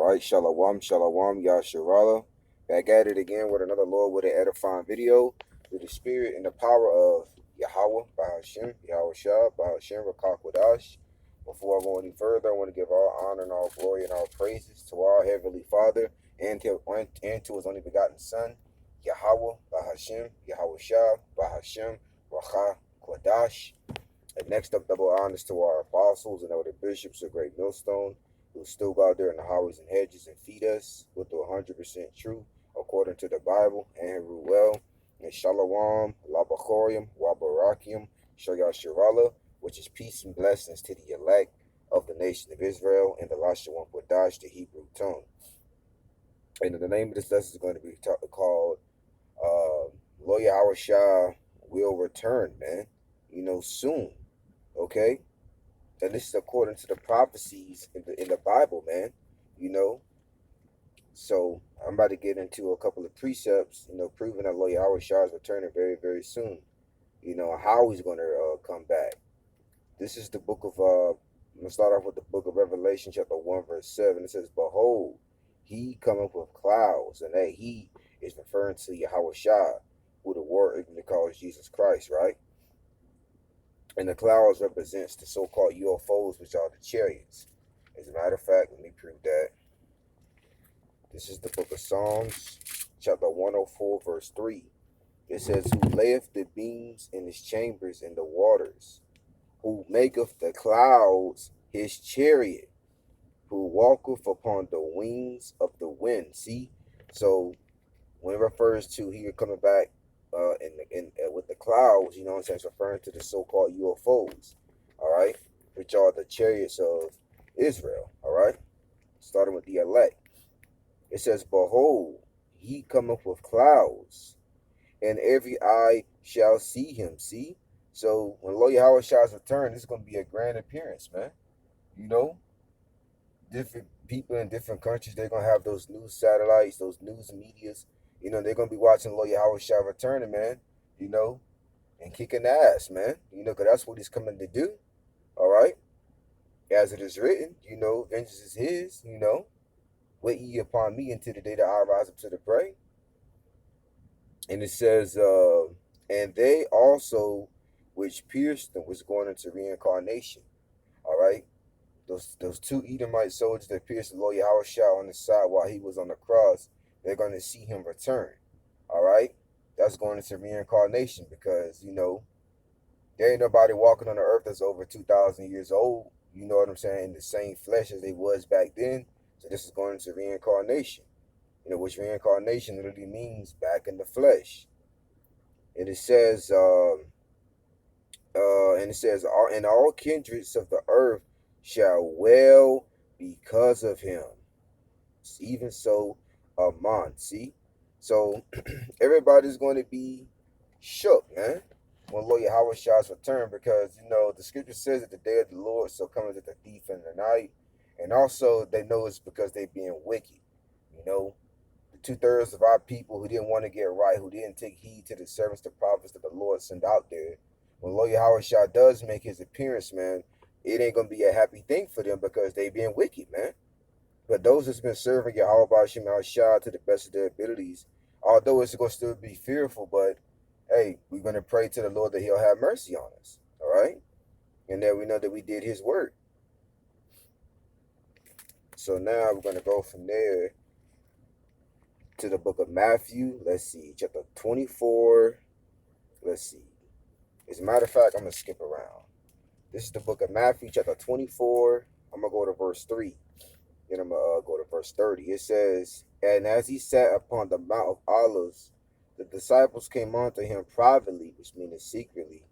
right, Shalom, Shalom, Yasharala. Back at it again with another Lord with an edifying video through the spirit and the power of Yahweh, Bahashem, Yahawashi, Bahashem, Rakakwadash. Before I go any further, I want to give all honor and all glory and all praises to our Heavenly Father and to His only begotten Son, Yahweh, Bahashem, Yahawashi, Bahashem, Rakakwadash. And next up, double honors to our apostles and other bishops of Great Millstone, who still go out there in the highways and hedges and feed us with the 100% truth according to the Bible and Ruel and Shalom, Labachorium, Wabarakium, Shoyashirala, which is peace and blessings to the elect of the nation of Israel and the Lashawan Kodash, the Hebrew tongue. And the name of this lesson is going to be called Lo Yahawashi will return, man. Soon. Okay? And this is according to the prophecies in the Bible, man. So I'm about to get into a couple of precepts, proving that Lord Yahawashi is returning very, very soon. How he's going to come back. This is the book of, I'm going to start off with the book of Revelation, chapter 1, verse 7. It says, "Behold, he cometh with clouds," and that he is referring to Yahawashi, who the word ignorantly calls Jesus Christ, right? And the clouds represents the so-called UFOs, which are the chariots. As a matter of fact, let me prove that. This is the book of Psalms, chapter 104, verse 3. It says, "Who layeth the beams in his chambers in the waters, who maketh the clouds his chariot, who walketh upon the wings of the wind." See? So when it refers to here coming back with the clouds, you know what I'm saying, it's referring to the so-called UFOs, all right, which are the chariots of Israel, all right, starting with the elect. It says, "Behold, he cometh with clouds, and every eye shall see him." See? So when Lord Yahawashi's return, this is going to be a grand appearance, man. Different people in different countries, they're going to have those news satellites, those news medias. They're going to be watching Lord Yahawashi returning, man, and kicking ass, man, because that's what he's coming to do, all right? As it is written, vengeance is his, wait ye upon me until the day that I rise up to the prey. And it says, and they also which pierced them was going into reincarnation, all right? Those two Edomite soldiers that pierced the Lord Yahawashi on the side while he was on the cross, they're going to see him return, all right? That's going into reincarnation because, there ain't nobody walking on the earth that's over 2,000 years old, you know what I'm saying, in the same flesh as they was back then. So this is going into reincarnation, which reincarnation literally means back in the flesh. And it says, and all kindreds of the earth shall wail because of him. Even so, Amon. See? So everybody's going to be shook, man, when Lord Yahawashi's return, because the scripture says that the day of the Lord shall come as a thief in the night, and also they know it's because they're being wicked. The 2/3 of our people who didn't want to get right, who didn't take heed to the servants, the prophets that the Lord sent out there. When Lord Yahawashi does make his appearance, man, it ain't gonna be a happy thing for them because they being wicked, man. But those that's been serving Yahweh Bashim Al-Shah to the best of their abilities, although it's going to still be fearful, but hey, we're going to pray to the Lord that he'll have mercy on us, all right? And then we know that we did his work. So now we're going to go from there to the book of Matthew. Let's see, chapter 24. Let's see. As a matter of fact, I'm going to skip around. This is the book of Matthew, chapter 24. I'm going to go to verse 3. Then I'm going to go to verse 30. It says, "And as he sat upon the Mount of Olives, the disciples came unto him privately," which means secretly,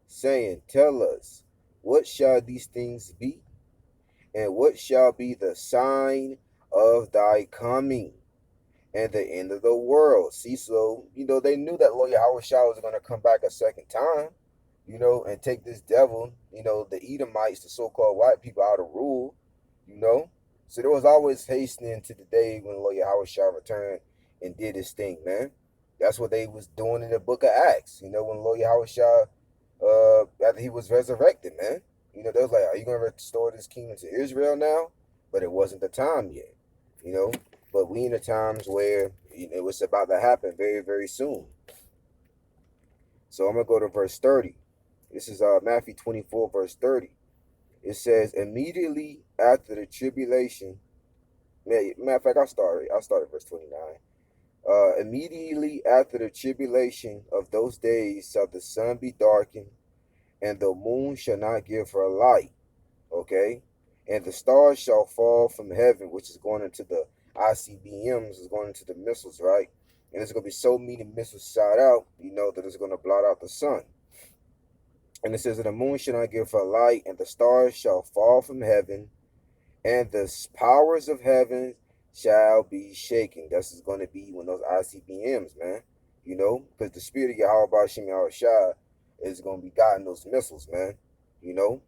"saying, Tell us, what shall these things be? And what shall be the sign of thy coming and the end of the world?" See, so, they knew that Lord Yahawashi was going to come back a second time, and take this devil, the Edomites, the so-called white people, out of rule, So there was always hastening to the day when Lord Yahawashi returned and did his thing, man. That's what they was doing in the book of Acts, when Lord Yahawashi, after he was resurrected, man. They was like, are you going to restore this kingdom to Israel now? But it wasn't the time yet. you know. But we in the times where it's about to happen very, very soon. So I'm gonna go to verse 30. This is Matthew 24, verse 30. It says, immediately after the tribulation. Matter of fact, I started verse 29. Immediately after the tribulation of those days shall the sun be darkened, and the moon shall not give her light. Okay? And the stars shall fall from heaven, which is going into the ICBMs, is going into the missiles, right? And there's going to be so many missiles shot out, that it's going to blot out the sun. And it says that the moon shall not give her light, and the stars shall fall from heaven, and the powers of heaven shall be shaken. That's going to be when those ICBMs, man. Because the spirit of Yahawashi is going to be guiding those missiles, man. You know,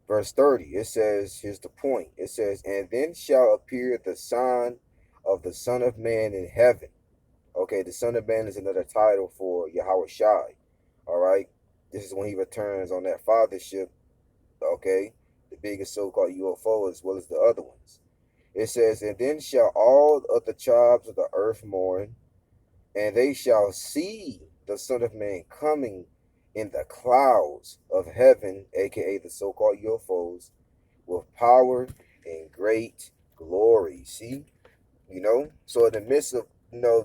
verse 30, it says, here's the point. It says, and then shall appear the sign of the Son of Man in heaven. Okay, the Son of Man is another title for Yahawashi. All right, this is when he returns on that fathership. Okay, the biggest so-called UFO as well as the other ones. It says, and then shall all of the tribes of the earth mourn, and they shall see the Son of Man coming in the clouds of heaven, aka the so-called UFOs, with power and great glory. See, so in the midst of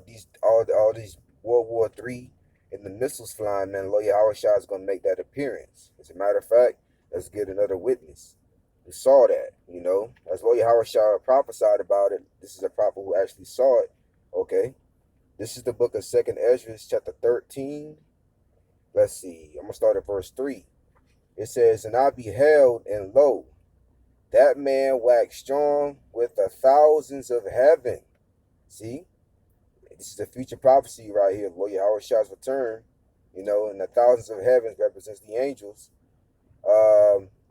these all these World War III and the missiles flying, man, Lawyer Howard Shah is gonna make that appearance. As a matter of fact, let's get another witness. We saw that, as Lawyer Howard Shah prophesied about it. This is a prophet who actually saw it. Okay, this is the book of Second Ezra, chapter 13. Let's see. I'm gonna start at verse 3. It says, and I beheld, and lo, that man waxed strong with the thousands of heaven. See, this is a future prophecy right here. Lord Yahweh Shah's return, and the thousands of heavens represents the angels.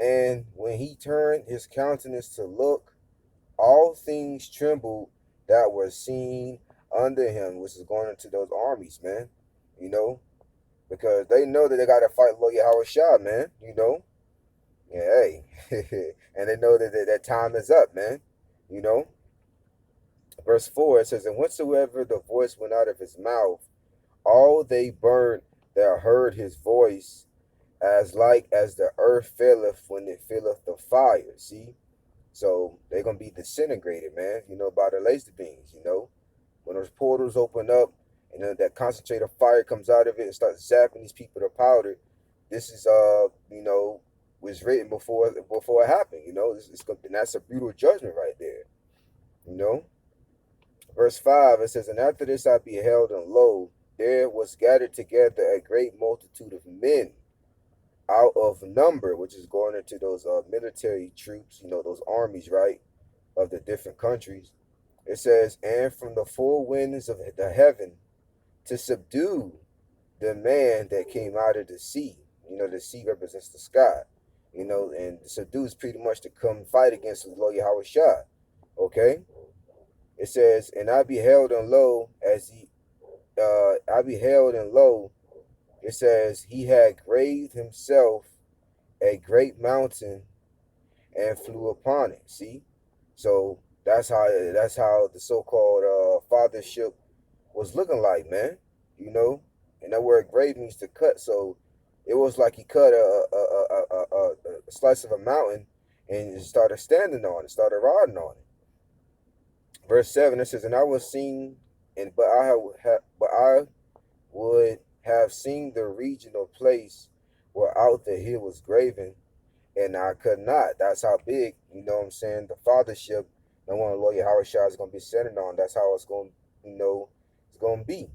And when he turned his countenance to look, all things trembled that were seen under him, which is going into those armies, man. You know, because they know that they got to fight Lord Yahweh Shah, man. Yeah, hey, and they know that time is up, man. You know, verse 4, it says, and whensoever the voice went out of his mouth, all they burned that heard his voice, as like as the earth faileth when it filleth the fire. See? So they're going to be disintegrated, man, by the laser beams, When those portals open up and then that concentrated fire comes out of it and starts zapping these people to powder, this is, was written before it happened, and that's a brutal judgment right there, you know? Verse 5, it says, and after this I beheld, and lo, there was gathered together a great multitude of men out of number, which is going into those military troops, those armies, right, of the different countries. It says, and from the four winds of the heaven to subdue the man that came out of the sea. The sea represents the sky, and subdue is pretty much to come fight against the Lord Yahweh Shah. Okay? It says, and I beheld, and lo, it says, he had graved himself a great mountain and flew upon it. See? So that's how the so-called fathership was looking like, man. And that word grave means to cut. So it was like he cut a slice of a mountain and started standing on it, started riding on it. Verse 7, it says, and I was seen, but I would have seen the regional place where out the hill was graven, and I could not. That's how big, what I'm saying, the fathership, the one Lord Howard Shah is going to be centered on. That's how it's going, it's going to be,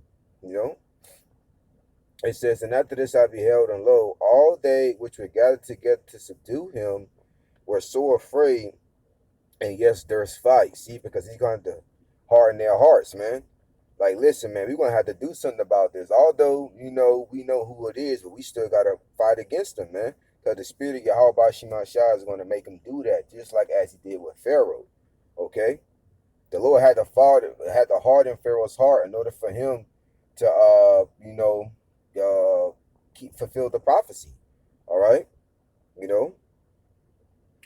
It says, and after this I beheld, and lo, all they which were gathered together to subdue him were so afraid, and yes, there's fight. See, because he's going to harden their hearts, man. Like, listen, man, we're going to have to do something about this. Although, we know who it is, but we still got to fight against them, man. Because the spirit of Yahweh Shema Shah is going to make him do that, just like as he did with Pharaoh. Okay? The Lord had to harden Pharaoh's heart in order for him to, fulfill the prophecy. All right? You know?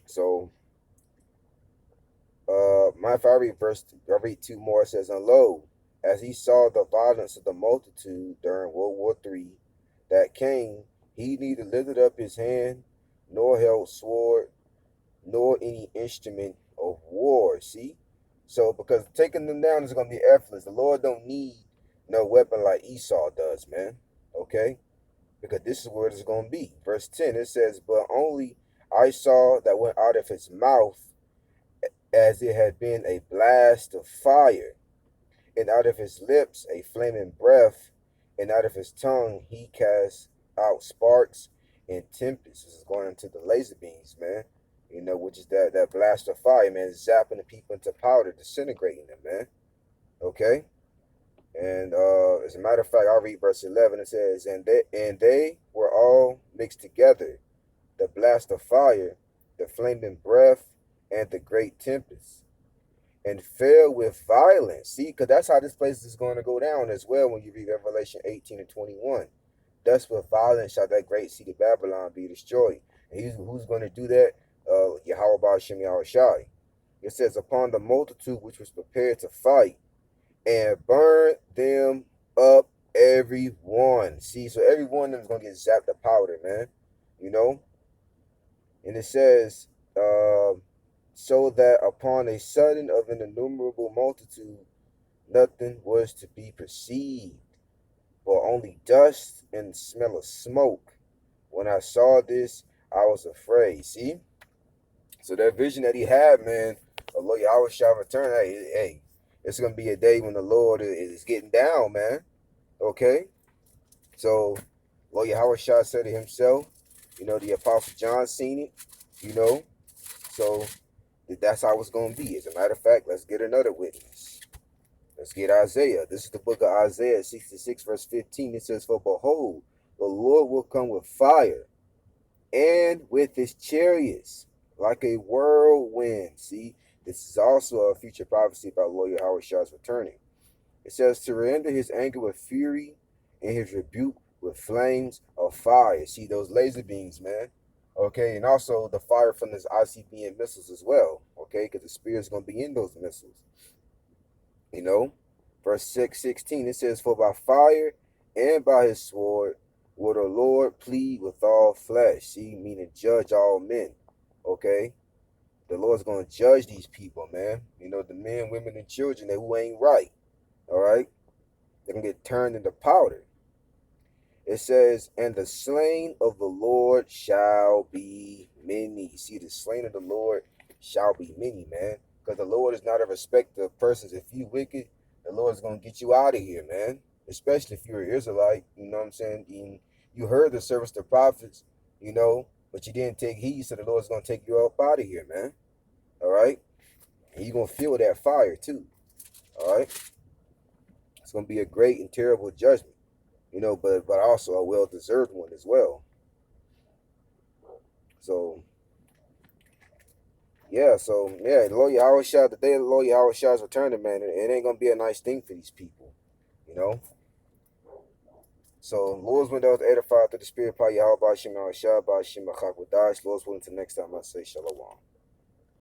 So, My if I read two more. It says, and lo, as he saw the violence of the multitude during World War III that came, he neither lifted up his hand, nor held sword, nor any instrument of war. See? So because taking them down is gonna be effortless. The Lord don't need no weapon like Esau does, man. Okay? Because this is where it's gonna be. Verse 10, it says, but only I saw that went out of his mouth as it had been a blast of fire, and out of his lips a flaming breath, and out of his tongue he cast out sparks and tempests. This is going into the laser beams, man. You know, which is that blast of fire, man, zapping the people into powder, disintegrating them, man. Okay? And as a matter of fact, I'll read verse 11. It says, and they were all mixed together, the blast of fire, the flaming breath, and the great tempest, and fell with violence. See, because that's how this place is going to go down as well when you read Revelation 18 and 21. Thus with violence shall that great city Babylon be destroyed. And who's going to do that? Yahawashi. It says, upon the multitude which was prepared to fight, and burn them up every one. See, so every one of them is going to get zapped to powder, man. You know? And it says, so that upon a sudden of an innumerable multitude, nothing was to be perceived, but only dust and the smell of smoke. When I saw this, I was afraid. See? So that vision that he had, man, the Lord Yahweh shall return. Hey, it's going to be a day when the Lord is getting down, man. Okay? So, Lord Yahweh shall said it himself. You know, the Apostle John seen it, you know. So, that's how it's going to be. As a matter of fact, let's get another witness. Let's get Isaiah. This is the book of Isaiah 66, verse 15. It says, for behold, the Lord will come with fire, and with his chariots, like a whirlwind. See, this is also a future prophecy about Lord Yahweh Shah's returning. It says, to render his anger with fury, and his rebuke with flames of fire. See, those laser beams, man. Okay, and also the fire from his ICBM missiles as well. Okay, because the spirit's going to be in those missiles. You know, verse 16, it says, for by fire and by his sword will the Lord plead with all flesh. See, meaning judge all men. Okay, the Lord's going to judge these people, man. You know, the men, women, and children who ain't right. All right, they're going to get turned into powder. It says, and the slain of the Lord shall be many. See, the slain of the Lord shall be many, man. Because the Lord is not a respecter of persons. If you wicked, the Lord's going to get you out of here, man. Especially if you're an Israelite, you know what I'm saying? You heard the service of the prophets, you know, but you didn't take heed, so the Lord's going to take you up out of here, man. All right? And you're going to feel that fire, too. All right? It's going to be a great and terrible judgment. You know, but also a well-deserved one as well. So, the Lord Yahweh Shah, the day of the Lord Yahweh Shah is returning, man, it ain't going to be a nice thing for these people, you know. So, Lord's window is edified through the Spirit, Yahweh Shah, Shah, Shah, Lord's willing, until next time I say Shalom.